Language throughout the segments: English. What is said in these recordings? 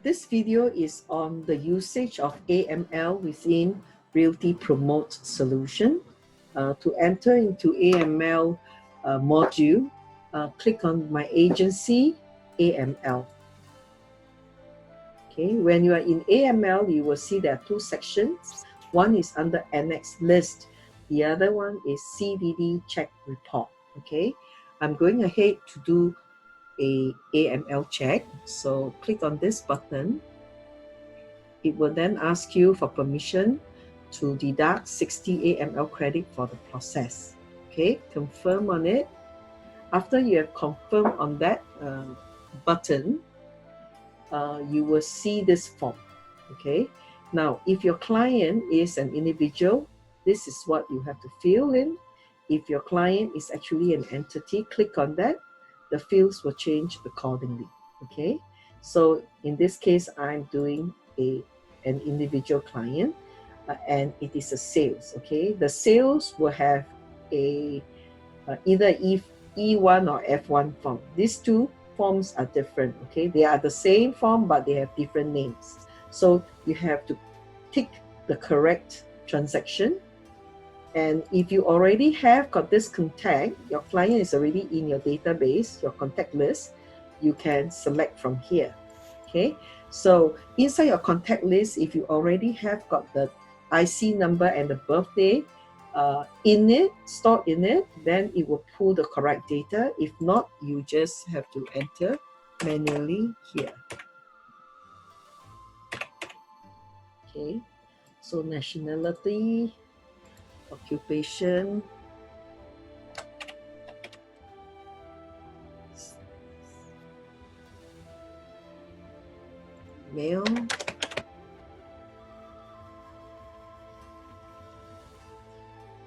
This video is on the usage of AML within Realty Promote solution. To enter into AML module, click on My Agency, AML. Okay, when you are in AML, you will see there are two sections. One is under Annex List. The other one is CDD Check Report. Okay, I'm going ahead to do a AML check. So click on this button. It will then ask you for permission to deduct 60 AML credit for the process. Okay, confirm on it. After you have confirmed on that button, you will see this form. Okay, now if your client is an individual, this is what you have to fill in. If your client is actually an entity, click on that. The fields will change accordingly. Okay, so in this case, I'm doing an individual client, and it is a sales. Okay, the sales will have a either E1 or F1 form. These two forms are different. Okay, they are the same form, but they have different names. So you have to tick the correct transaction. And if you already have got this contact, your client is already in your database, your contact list, you can select from here. Okay, so inside your contact list, if you already have got the IC number and the birthday stored in it, then it will pull the correct data. If not, you just have to enter manually here. Okay, so nationality, occupation, male,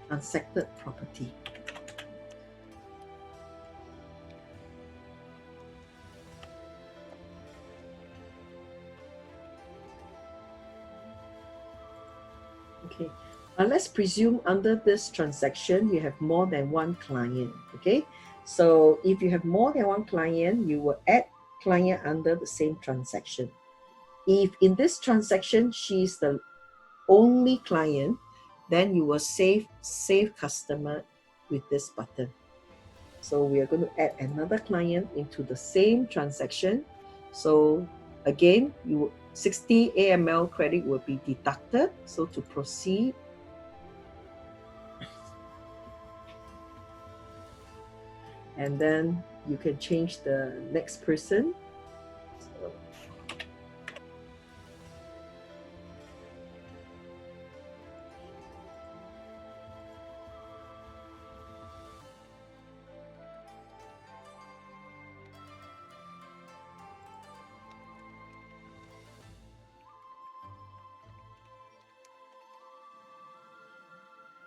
unsected property. Okay, let's presume under this transaction, you have more than one client. Okay, so if you have more than one client, you will add client under the same transaction. If in this transaction, she's the only client, then you will save customer with this button. So we are going to add another client into the same transaction. So again, 60 AML credit will be deducted. So to proceed, and then you can change the next person.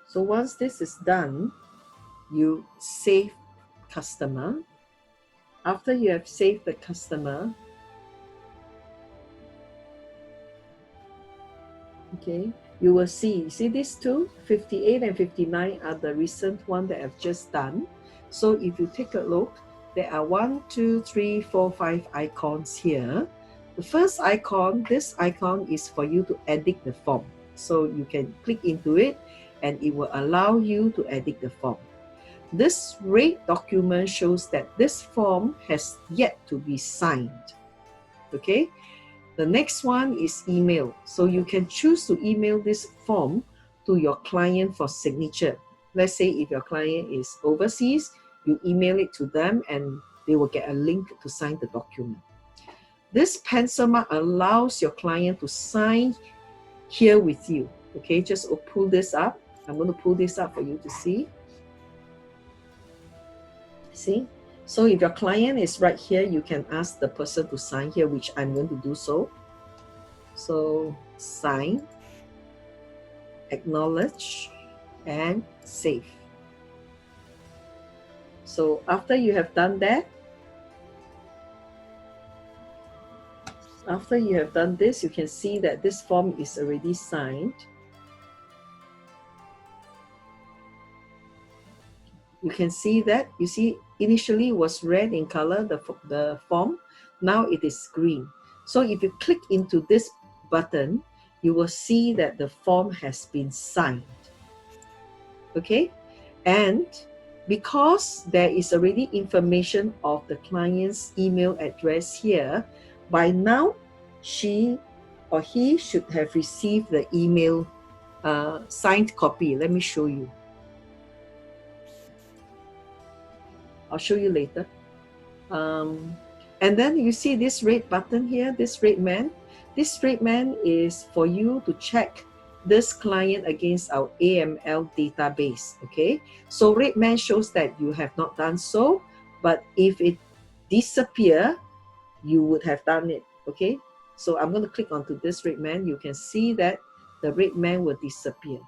So once this is done, you save customer. After you have saved the customer, okay, you will see these two, 58 and 59 are the recent one that I've just done. So if you take a look, there are 1, 2, 3, 4, 5 icons here. The first icon, this icon is for you to edit the form. So you can click into it and it will allow you to edit the form. This red document shows that this form has yet to be signed. Okay. The next one is email. So you can choose to email this form to your client for signature. Let's say if your client is overseas, you email it to them and they will get a link to sign the document. This pencil mark allows your client to sign here with you. Okay, just pull this up. I'm going to pull this up for you to see. See? So if your client is right here, you can ask the person to sign here, which I'm going to do so. So sign, acknowledge, and save. So after you have done that, after you have done this, you can see that this form is already signed. You can see that, you see initially was red in color, the form, now it is green. So if you click into this button, you will see that the form has been signed. Okay, and because there is already information of the client's email address here, by now she or he should have received the email signed copy. Let me show you. I'll show you later. And then you see this red button here, this red man. This red man is for you to check this client against our AML database, okay? So red man shows that you have not done so, but if it disappear, you would have done it, okay? So I'm going to click onto this red man. You can see that the red man will disappear.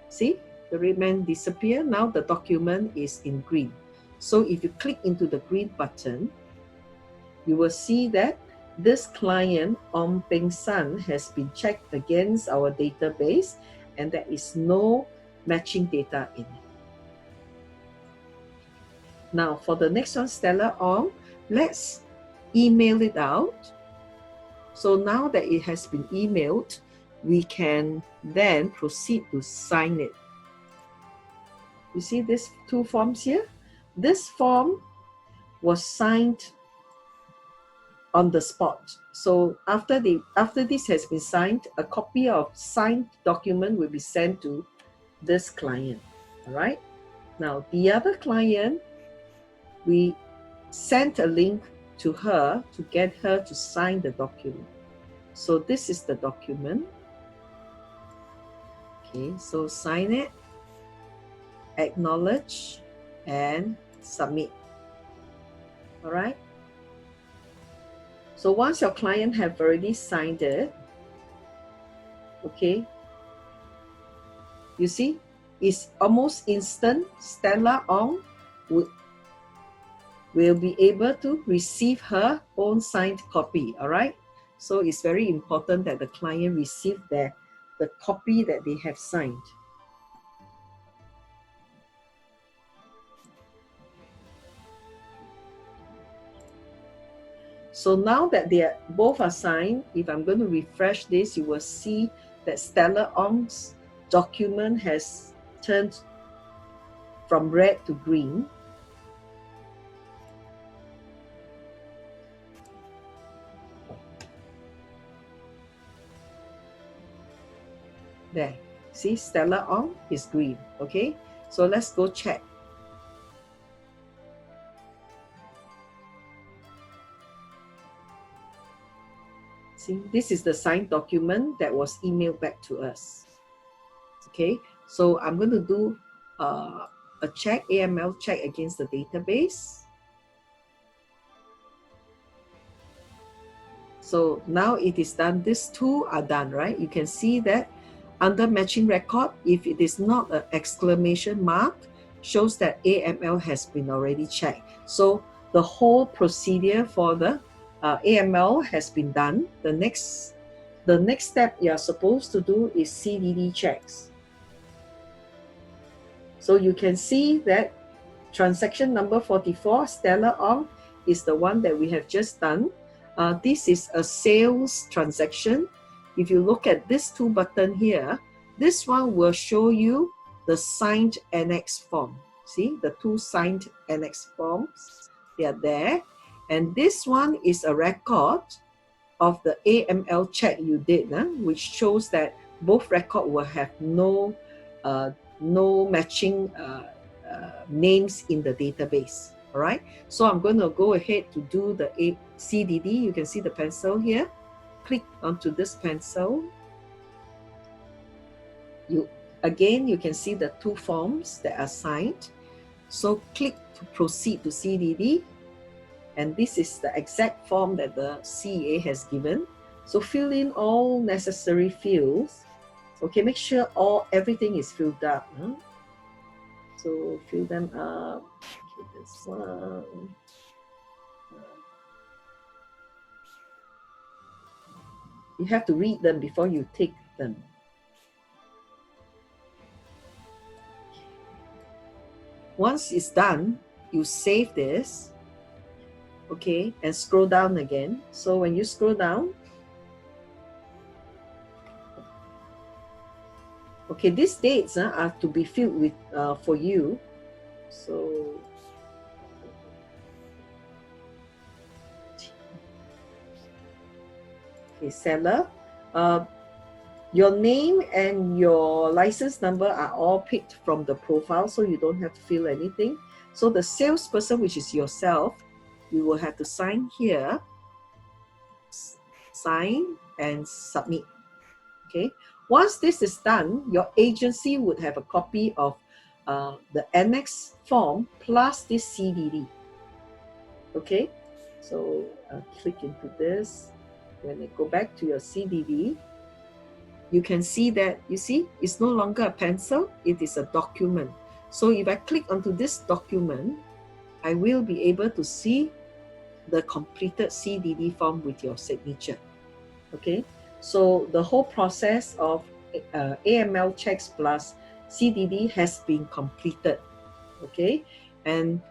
See, the red man disappear. Now the document is in green. So if you click into the green button, you will see that this client, Ong Peng San, has been checked against our database and there is no matching data in it. Now for the next one, Stella Ong, let's email it out. So now that it has been emailed, we can then proceed to sign it. You see these two forms here? This form was signed on the spot. So after this has been signed, a copy of signed document will be sent to this client. All right. Now the other client, we sent a link to her to get her to sign the document. So this is the document. Okay, so sign it, acknowledge, and submit. All right. So once your client have already signed it, okay, you see, it's almost instant. Stella Ong will be able to receive her own signed copy, all right? So it's very important that the client receive the copy that they have signed. So now that both are signed, if I'm going to refresh this, you will see that Stella Ong's document has turned from red to green. There, see, Stella Ong is green, okay? So let's go check. See, this is the signed document that was emailed back to us. Okay, so I'm going to do a check, AML check against the database. So now it is done. These two are done, right? You can see that under matching record, if it is not an exclamation mark, shows that AML has been already checked. So the whole procedure for the AML has been done. The next step you're supposed to do is CDD checks. So you can see that transaction number 44, Stella Ong, is the one that we have just done. This is a sales transaction. If you look at this two button here, this one will show you the signed annex form. See the two signed annex forms, they are there. And this one is a record of the AML check you did, which shows that both record will have no matching names in the database. All right, so I'm going to go ahead to do the CDD. You can see the pencil here. Click onto this pencil. You can see the two forms that are signed. So click to proceed to CDD. And this is the exact form that the CA has given. So fill in all necessary fields. Okay, make sure everything is filled up. So fill them up. Okay, this one. You have to read them before you take them. Once it's done, you save this, okay, and scroll down again. So when you scroll down, okay, these dates are to be filled with for you. So okay, seller, your name and your license number are all picked from the profile, so you don't have to fill anything. So the salesperson, which is yourself, you will have to sign here, sign and submit. Okay. Once this is done, your agency would have a copy of the annex form plus this CDD. Okay. So click into this. When I go back to your CDD, you can see that, you see, it's no longer a pencil, it is a document. So if I click onto this document, I will be able to see the completed CDD form with your signature. Okay, so the whole process of AML checks plus CDD has been completed. Okay, and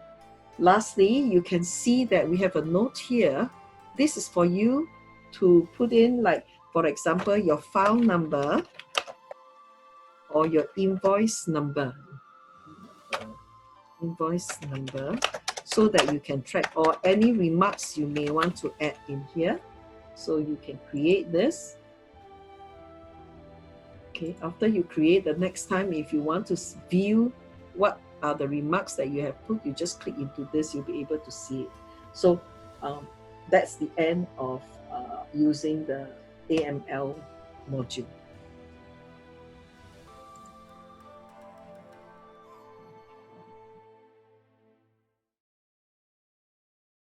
lastly, you can see that we have a note here. This is for you to put in, like, for example, your file number or your invoice number, so that you can track, or any remarks you may want to add in here. So you can create this. Okay, after you create, the next time if you want to view what are the remarks that you have put, you just click into this, you'll be able to see it. So that's the end of using the AML module.